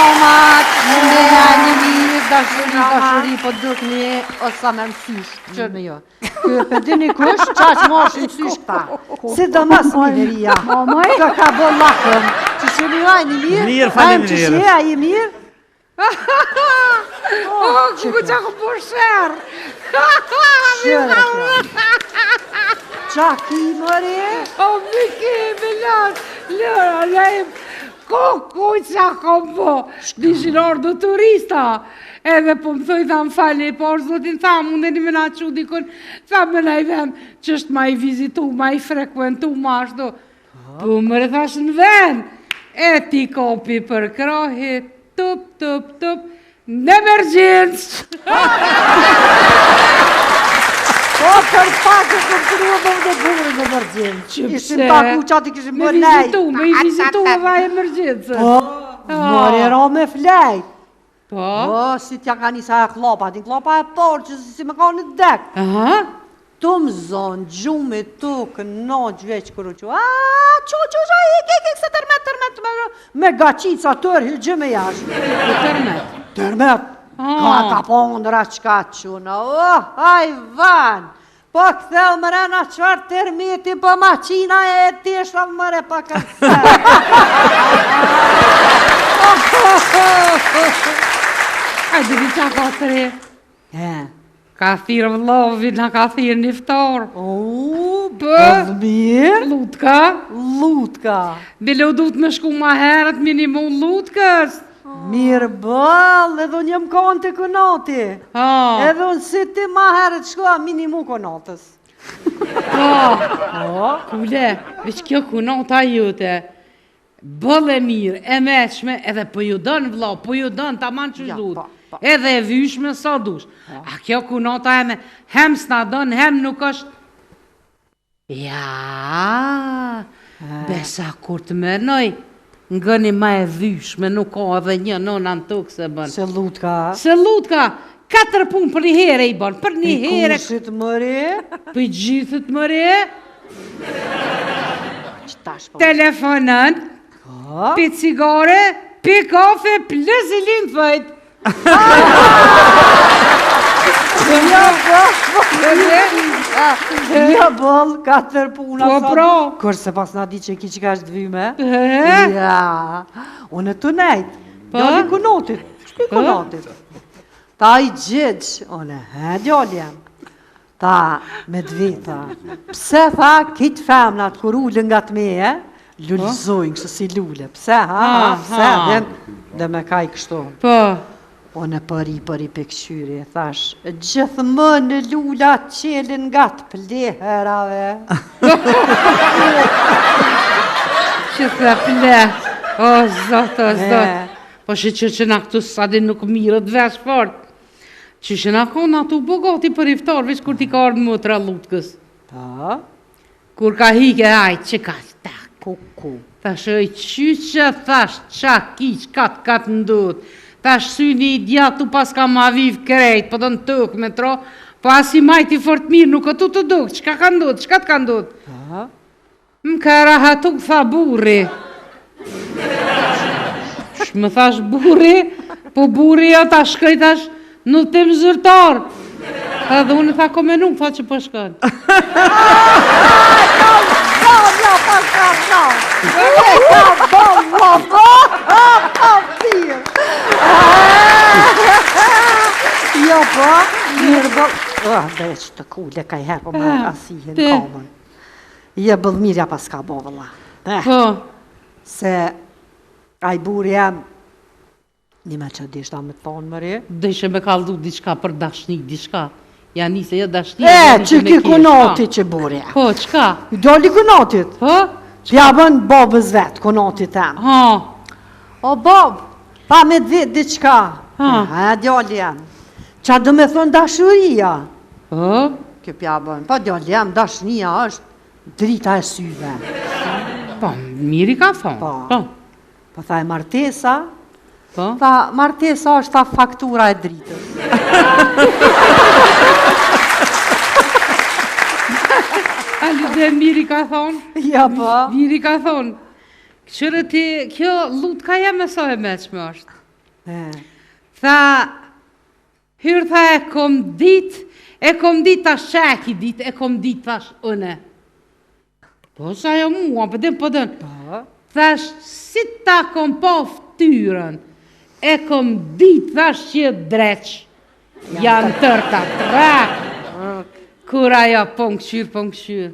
romat, një mirë, dashuri, po duk një osa me mësysh, qërë me jo. Për dini kush, qaq mosh mësysh këta. Si do mas mineria. Ka ka bo lakëm. Që shëni aj një mirë? Mirë, falim mirë. Që shëni aj një mirë? Ku qa ku po shërë. Shërë qa ki mëri? O, Miki, Milan, lëra, lejmë. Ku qa kom po, dishin ordo turista, edhe po më thoi tha më falni, por zotin tha, mundeni me na që dikon, tha me na i vend, që është ma i vizitu, ma i frekuentu, ma ashtu, po mërë thash në vend, e ti kopi për krohi, tup, në emergjensë. Po, për pak e këtë rrua më dhe burë në mërgjenë. Ishim taku qatë i këshim bërë nejtë. Me i vizitu edhe emergjensë. Po, mërë e ro me flejtë. Po? Po, si t'ja ka njësa e klopa, ti klopa e porë që si me ka në dekë. Aha? Tu më zonë, gjumë tukë, në gjveq kërë që, që, se tërmet, me gaqica tërë, gjëme jashtë. Tërmet. Ka ta pondra qka quna, hajvan, po këthel mëre në qëfar termiti, po maqina e tisha mëre pa kërse. Hajde di qa ka të re? Ka thirë vlovi, na ka thirë njëftar. Mirë? Lutka. Bile u du të me shku ma herët minimum lutkës. Mirë bëllë, edhe unë jem konë të konati. Edhe unë si ti ma herët shkua minimu konatës. Kule, veç kjo konata jute, bëllë e mirë, e meqme, edhe po ju dënë vla, po ju dënë ta manë që zhut, edhe e vyshme sa dush. A kjo konata e me, hem s'na dënë, hem nuk është... Ja, besa kur të mërnoj, ngëni ma e vyshme, nuk ka edhe një nona në tukë se bënë. Se lutka. 4 punë për një here i bënë, për një here... Për kushit mëri? Për gjithët mëri? Telefonën, për cigare, për kafe, për zilin thëjt. Ja bëll, 4 puna. Po pro. Kërse pas na di që ki që ka është dhyme. Ja, unë të nejtë. Djali kunotit. Shpi kunotit. Ta i gjithë, unë, djali jam. Ta me dvita. Pse tha kitë femnat kur ullën nga të meje, lullëzojnë kështë si lullë. Pse, pse, dhe me kaj kështu. Po. Unë përi për këqyri, thash, gjithë më në lula qelin nga të pleherave. Që të ple, o zotë, po që na këtu sadi nuk mirët vesh fort. Që na kona tu bogati për iftar, veç kur ti ka ardhë më të lutkës. Ta? Kur ka hike, aj, që ka ta. Kuku. Thash, oj, që thash, qa kiq, kat ndut. Tash syni i djatu pas ka ma viv krejt, po të në tukë me tro, po as i majti fort mirë, nuk këtu të dukë, qka ka ndut, qka të ka ndut? Më ka rahatuk, tha burri. Më thash burri, po burri ja ta shkoj tash në tim zyrtar. Dhe unë tha komenu, tha që po shkën. Ja, po, mirë bëllë. Dhe që të kule ka i herë, po me asihin kamën. Ja, bëllë mirja pas ka bo, vëlla. Po. Se, a i buri jam, një me që dishta me thonë mëri. Dëshe me kaldu diçka për dashni, diçka. Ja nise, ja dashni. Që ki kunotit që buri jam. Po, qka? Doli kunotit. Po? Pja bën babës vetë, kunotit tem. O, babë, pa me dhit diçka. Djali jam. Qa do me thonë dashuria? Kjo pja bën. Pa djali jam, dashnia është drita e syve. Po, miri ka thonë. Po, tha e martesa. Po? Tha, martesa është ta faktura e dritës. Dhe miri ka thonë? Ja, po. Miri ka thonë. Qërë ti, kjo lutka jam e sa e meqme është? Tha, hyrë tha e kom dit ta sheki dit, e kom dit thash une. Po, sa jo mua, përdin. Thash, si ta kom po ftyrën, e kom dit thash që dreq, janë tërta trak. Kur ajo po këshyr.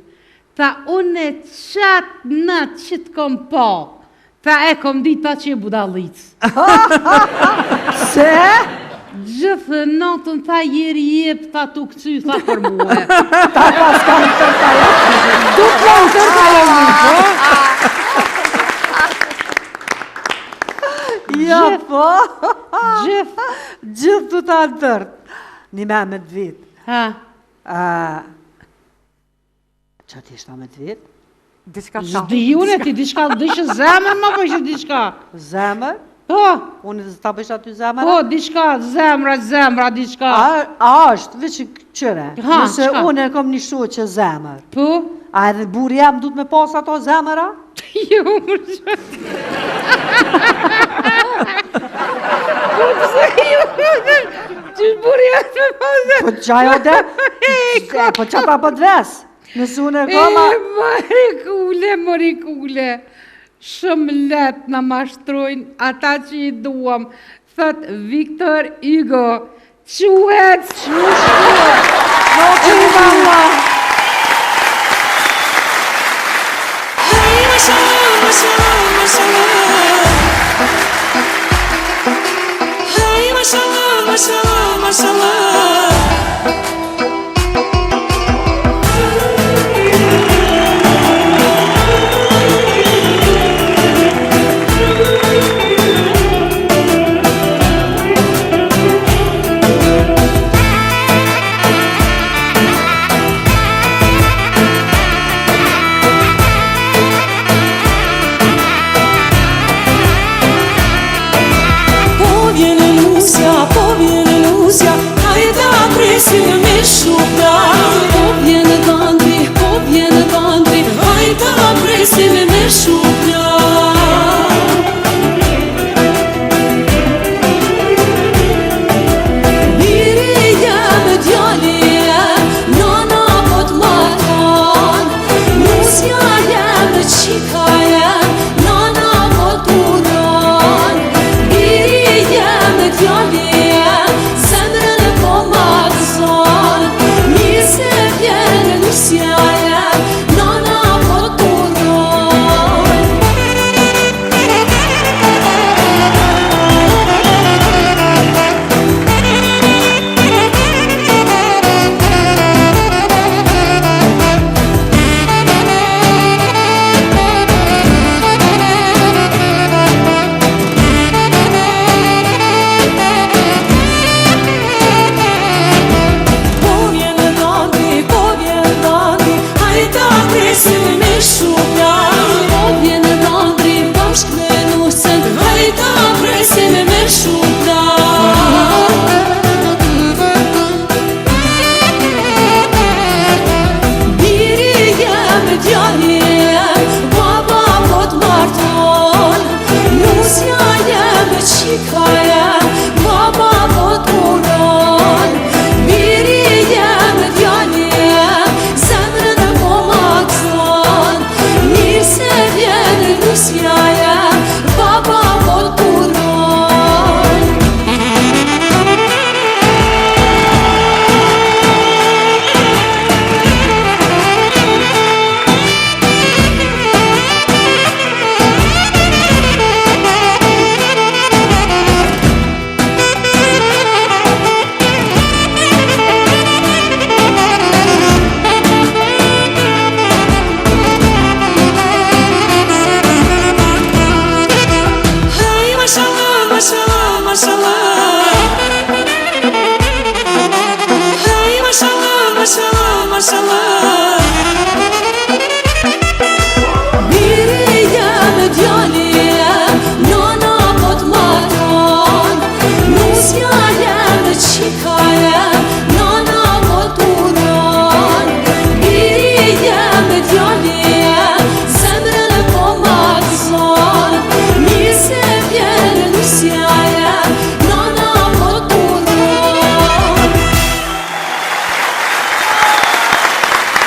Tha, une qatë në që të kom po, tha e kom dit ta që e budalic. Se? Gjithë natën tha jeri jep, tha tu këcy, tha për muhe. Ta pas kam tërta jo. Tu kam tërta jo mu, po? Ja, po. Gjithë. Tu ta tërt. Një me të vit. Ha? Qa ti ishta me të vit? Zdijune ti, diçka dishë zemër, ma po ishë diçka. Zemër? Po, Unë dhe ta bësh aty zemër? po, diçka, zemra, diçka. A është, veç qëre. Ha, Nëse çka? unë e kom një shoqe zemër. Po? A edhe buri jam du të me pas ato zemëra? Jo, më që... Po, pëse jo, që buri e me pasë... Po qajo dhe? Po qa ta për dves? Nëse unë e koma... Mori kule. Shumë let në mashtrojnë ata që i duam. Thët Victor Hugo. Quhet. E valla.